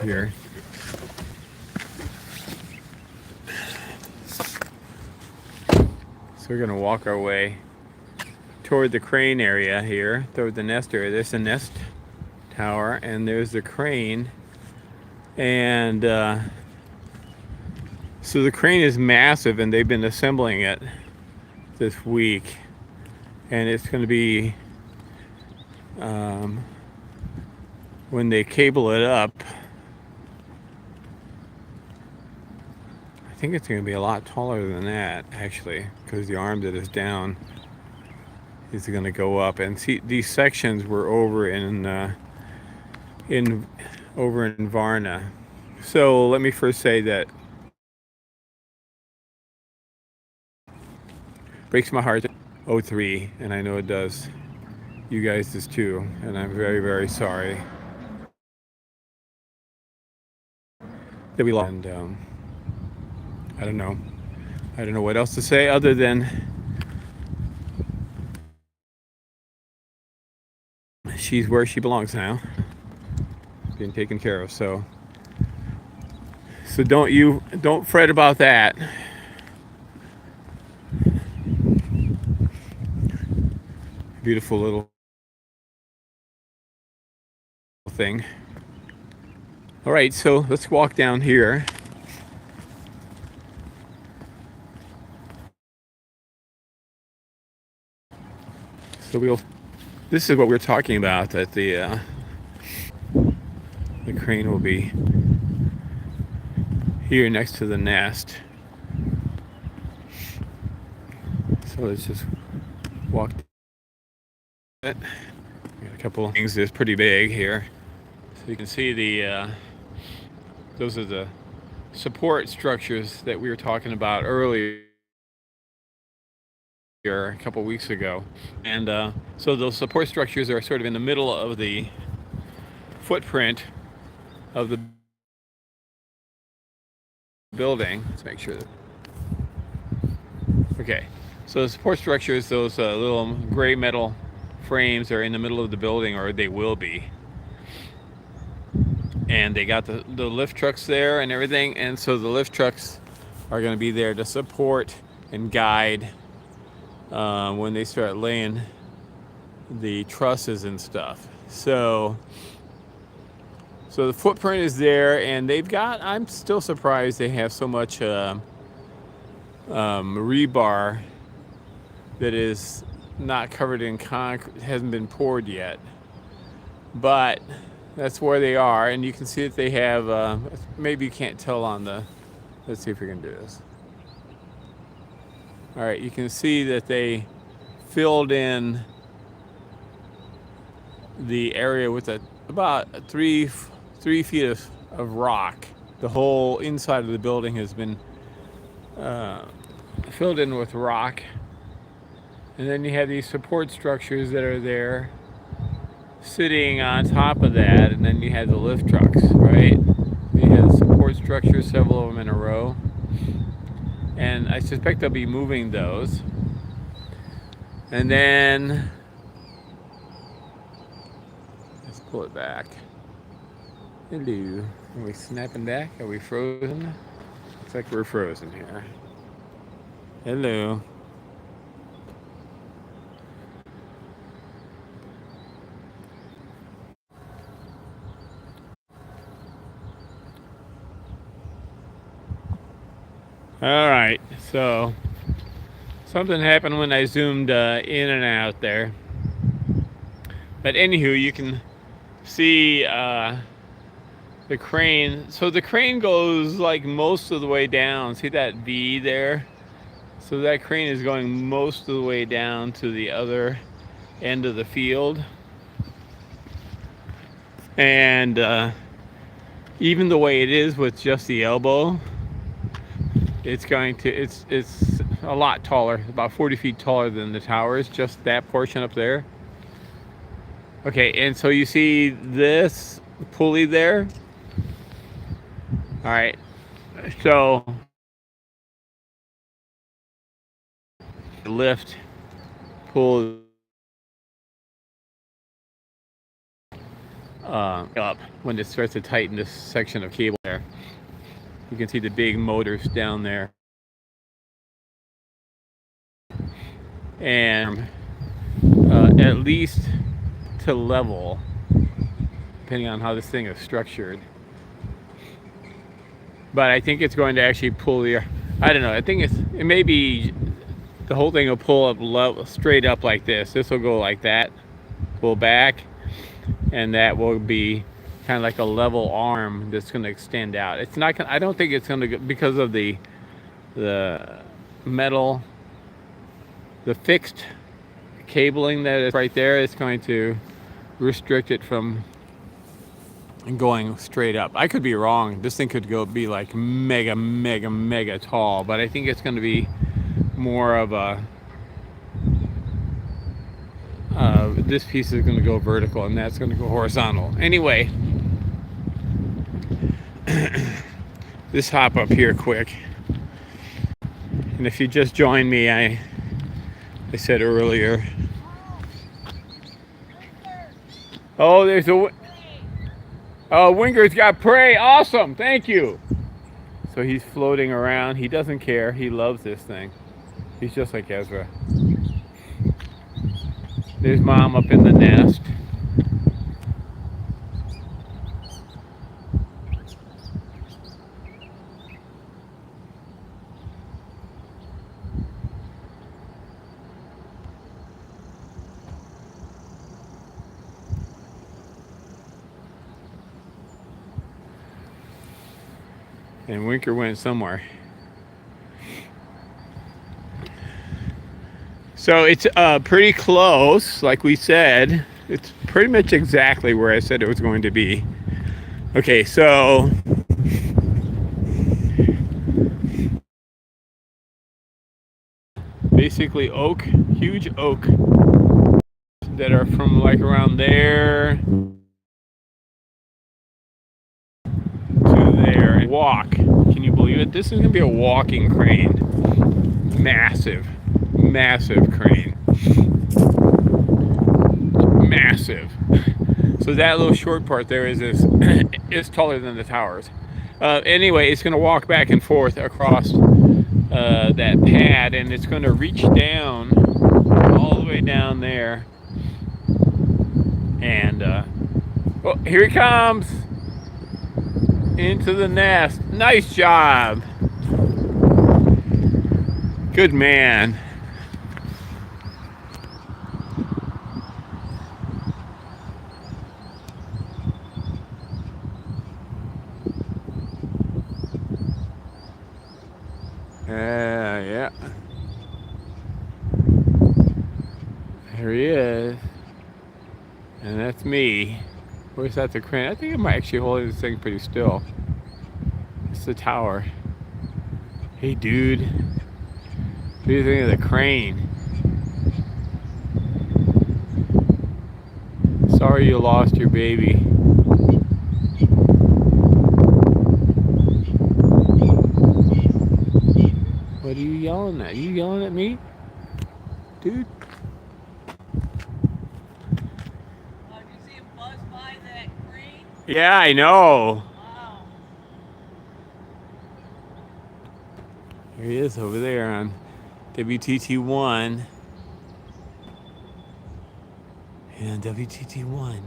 here. So we're gonna walk our way toward the crane area here, toward the nest area. There's the nest tower, and there's the crane. And so the crane is massive, and they've been assembling it this week. And it's going to be, when they cable it up, I think it's going to be a lot taller than that, actually, because the arm that is down is going to go up. And see, these sections were over in Varna. So let me first say that breaks my heart. 03, and I know it does you guys this too, and I'm very, very sorry that we lost. And I don't know what else to say other than she's where she belongs now, being taken care of. So don't fret about that. Beautiful little thing. All right, so let's walk down here. So this is what we're talking about, that the crane will be here next to the nest. So let's just walk it. Got a couple of things that's pretty big here. So you can see those are the support structures that we were talking about earlier a couple of weeks ago. And so those support structures are sort of in the middle of the footprint of the building. Let's make sure that, okay. So the support structures, those little gray metal frames are in the middle of the building, or they will be. And they got the lift trucks there and everything. And so the lift trucks are going to be there to support and guide when they start laying the trusses and stuff. So the footprint is there, and they've got, I'm still surprised they have so much rebar that is not covered in concrete, hasn't been poured yet. But that's where they are, and you can see that they have, maybe you can't tell on the, let's see if we can do this. All right, you can see that they filled in the area with about 3 feet of rock. The whole inside of the building has been filled in with rock. And then you have these support structures that are there sitting on top of that, and then you have the lift trucks, right? You have the support structures, several of them in a row. And I suspect they'll be moving those. And then, let's pull it back. Hello. Are we snapping back? Are we frozen? Looks like we're frozen here. Hello. All right, so something happened when I zoomed in and out there. But anywho, you can see the crane. So the crane goes like most of the way down. See that V there? So that crane is going most of the way down to the other end of the field. And even the way it is with just the elbow, it's a lot taller, about 40 feet taller than the towers, just that portion up there. Okay, and so you see this pulley there. All right, so lift, pull up when it starts to tighten this section of cable there. You can see the big motors down there. And at least to level, depending on how this thing is structured. But I think it's going to actually pull the, I don't know, I think it may be, the whole thing will pull up level, straight up like this. This will go like that, pull back, and that will be kind of like a level arm that's going to extend out. It's not gonna, I don't think it's going to, because of the metal, the fixed cabling that is right there, is going to restrict it from going straight up. I could be wrong. This thing could be like mega tall, but I think it's going to be more of a this piece is going to go vertical and that's going to go horizontal. Anyway, let's hop up here quick. And if you just joined me, I said earlier, oh, there's a Winger's got prey. Awesome, thank you. So he's floating around. He doesn't care. He loves this thing. He's just like Ezra. There's Mom up in the nest. And Winker went somewhere. So it's pretty close, like we said. It's pretty much exactly where I said it was going to be. Okay, so basically oak, huge oak that are from like around there to there. And walk. Can you believe it? This is gonna be a walking crane. Massive crane. Massive. So that little short part there is taller than the towers. Anyway, it's going to walk back and forth across that pad, and it's going to reach down all the way down there. And oh, here he comes into the nest. Nice job. Good man. Yeah. There he is. And that's me. Where's that the crane? I think I might actually hold this thing pretty still. It's the tower. Hey, dude. What do you think of the crane? Sorry you lost your baby. What are you yelling at? You yelling at me? Dude? Did you see him buzz by that crane? Yeah, I know. Wow. Here he is over there on WTT1. And WTT1.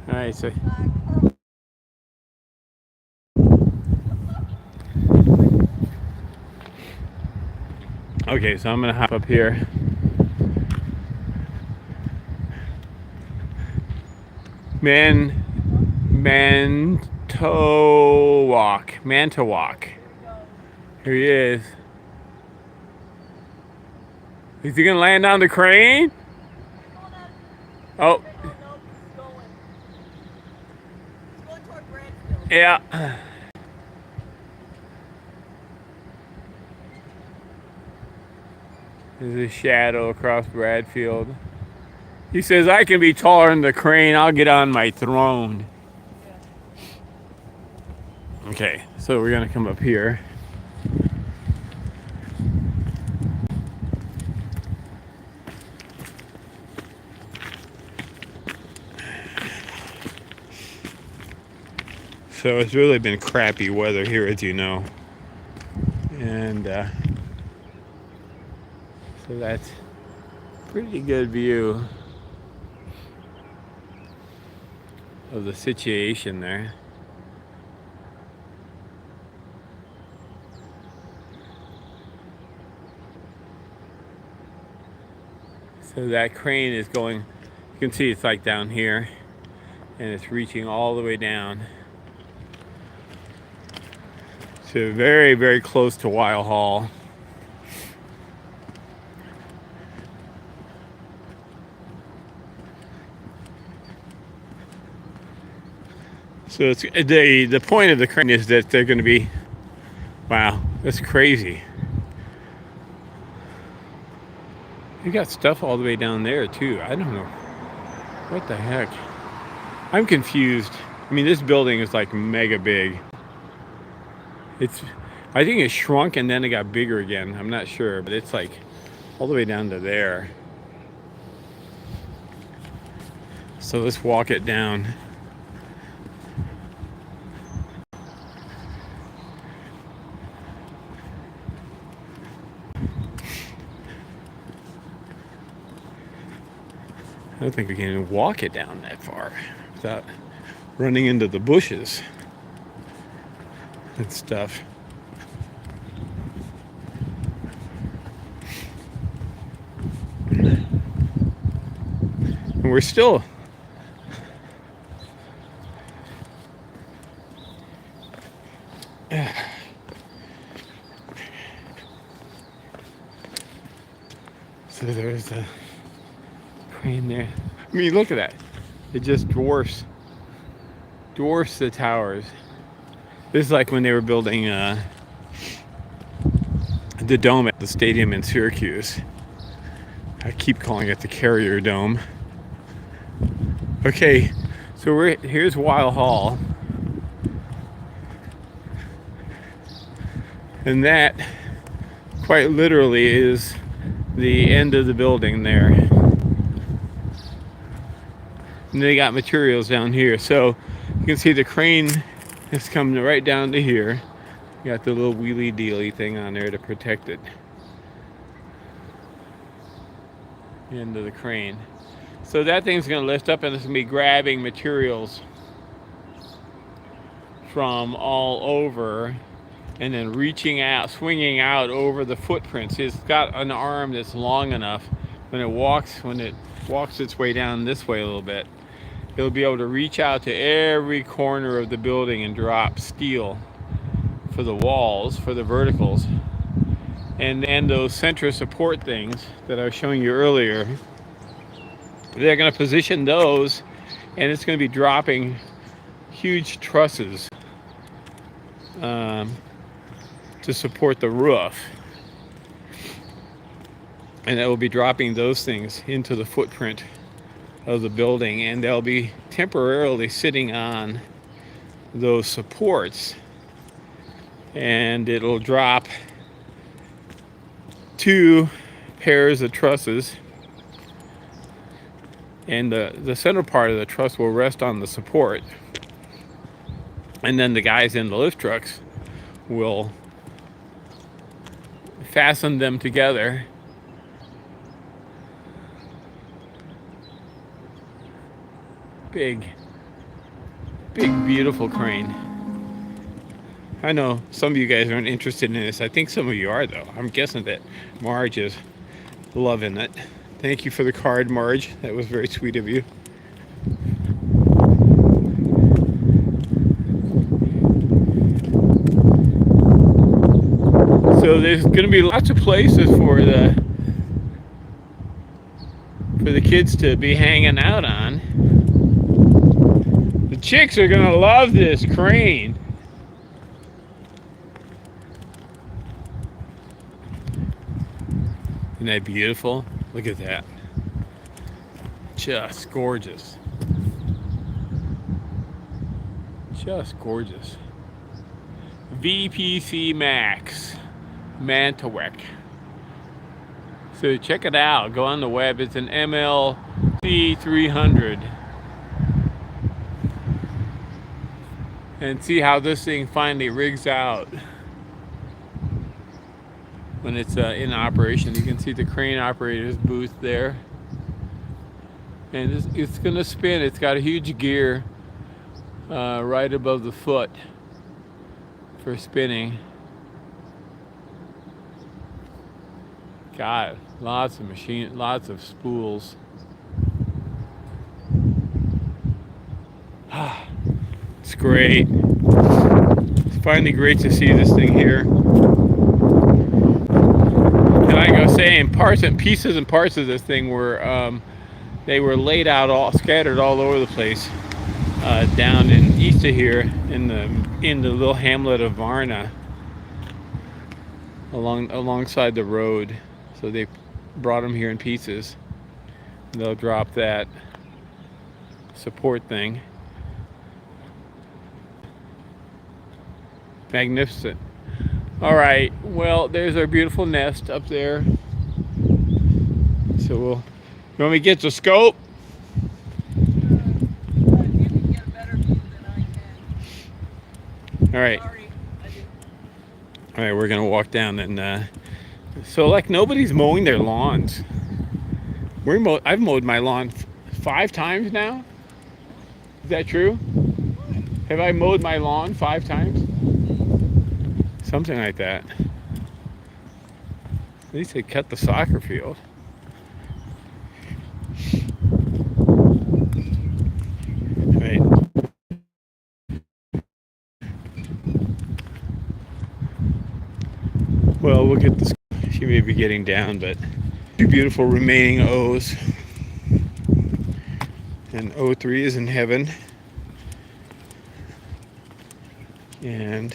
All right, so okay, so I'm gonna hop up here. Mantowalk. Here he is. Is he gonna land on the crane? Oh. Yeah. There's a shadow across Bradfield. He says, I can be taller than the crane. I'll get on my throne. Okay, so we're gonna come up here. So it's really been crappy weather here, as you know, and so that's pretty good view of the situation there. So that crane is going, you can see it's like down here, and it's reaching all the way down. So very, very close to Weil Hall. So it's the point of the crane is that they're going to be, wow, that's crazy. You got stuff all the way down there too. I don't know what the heck. I'm confused. I mean, this building is like mega big. I think it shrunk and then it got bigger again. I'm not sure, but it's like all the way down to there. So let's walk it down. I don't think we can even walk it down that far without running into the bushes and stuff. And we're still so there's a crane there. I mean, look at that. It just dwarfs the towers. This is like when they were building the dome at the stadium in Syracuse. I keep calling it the Carrier Dome. Okay, so here's Weil Hall. And that quite literally is the end of the building there. And they got materials down here. So you can see the crane is coming right down to here. You got the little wheelie dealy thing on there to protect it. The end of the crane. So that thing's going to lift up and it's going to be grabbing materials from all over and then reaching out, swinging out over the footprints. It's got an arm that's long enough when it walks its way down this way a little bit. It'll be able to reach out to every corner of the building and drop steel for the walls, for the verticals. And then those center support things that I was showing you earlier, they're going to position those, and it's going to be dropping huge trusses to support the roof. And it will be dropping those things into the footprint of the building, and they'll be temporarily sitting on those supports, and it'll drop 2 pairs of trusses, and the center part of the truss will rest on the support, and then the guys in the lift trucks will fasten them together. Big, beautiful crane. I know some of you guys aren't interested in this. I think some of you are, though. I'm guessing that Marge is loving it. Thank you for the card, Marge. That was very sweet of you. So there's going to be lots of places for the kids to be hanging out on. The chicks are going to love this crane. Isn't that beautiful? Look at that. Just gorgeous. Just gorgeous. VPC Max Mantawek. So check it out. Go on the web. It's an MLC 300. And see how this thing finally rigs out when it's in operation. You can see the crane operator's booth there. And it's going to spin. It's got a huge gear right above the foot for spinning. God, lots of spools. It's great. It's finally great to see this thing here. And like I was saying, pieces and parts of this thing were they were laid out scattered all over the place down in east of here in the little hamlet of Varna alongside the road. So they brought them here in pieces. They'll drop that support thing. Magnificent. All right, well, there's our beautiful nest up there. So you want me to get the scope? You can get a better view than I can. All right. Sorry, I didn't. All right, we're gonna walk down and so like nobody's mowing their lawns. I've mowed my lawn 5 times now. Is that true? Have I mowed my lawn 5 times? Something like that. At least they cut the soccer field. Right. Well, we'll get this. She may be getting down, but 2 beautiful remaining O's. And O3 is in heaven. And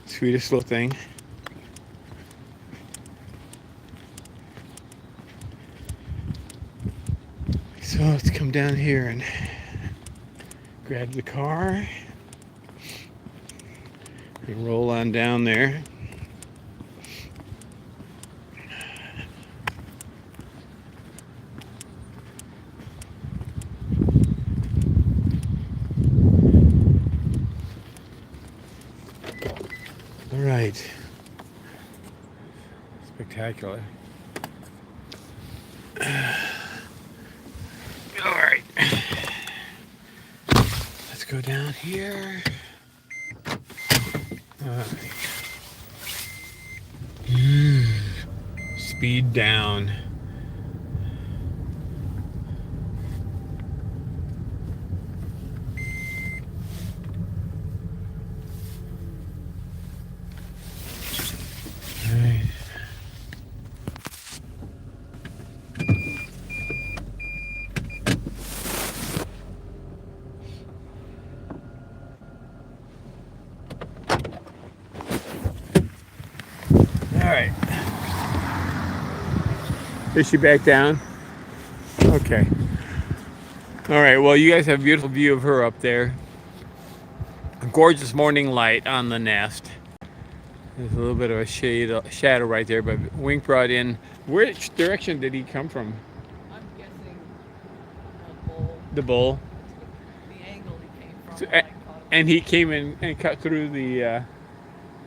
sweetest little thing. So let's come down here and grab the car and roll on down there. All right. Spectacular. All right. Let's go down here. Speed down. Alright. Is she back down? Okay. Alright, well, you guys have a beautiful view of her up there. A gorgeous morning light on the nest. There's a little bit of a shadow right there, but Wink brought in. Which direction did he come from? I'm guessing a bowl. The bull. The angle he came from. So, when I caught him. and he came in and cut through the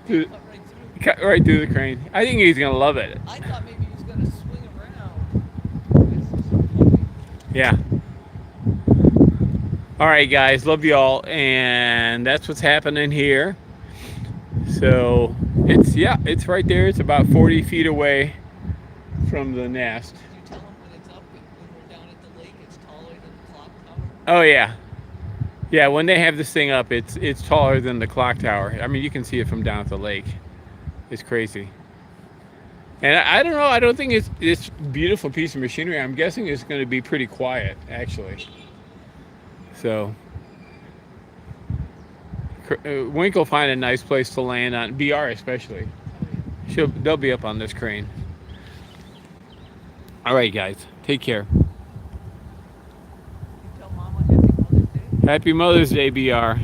He cut right through. cut right through the crane. I think he's gonna love it. I thought maybe he was going to swing around. This is so funny. Yeah. All right, guys. Love you all, and that's what's happening here. So it's right there. It's about 40 feet away from the nest. Did you tell him when it's up, when we're down at the lake, it's taller than the clock tower? Oh yeah, yeah. When they have this thing up, it's taller than the clock tower. I mean, you can see it from down at the lake. It's crazy. And I don't know. I don't think it's a beautiful piece of machinery. I'm guessing it's going to be pretty quiet, actually. So Wink will find a nice place to land on, BR especially. They'll be up on this crane. All right, guys. Take care. You tell Mama Happy Mother's Day. Happy Mother's Day, BR.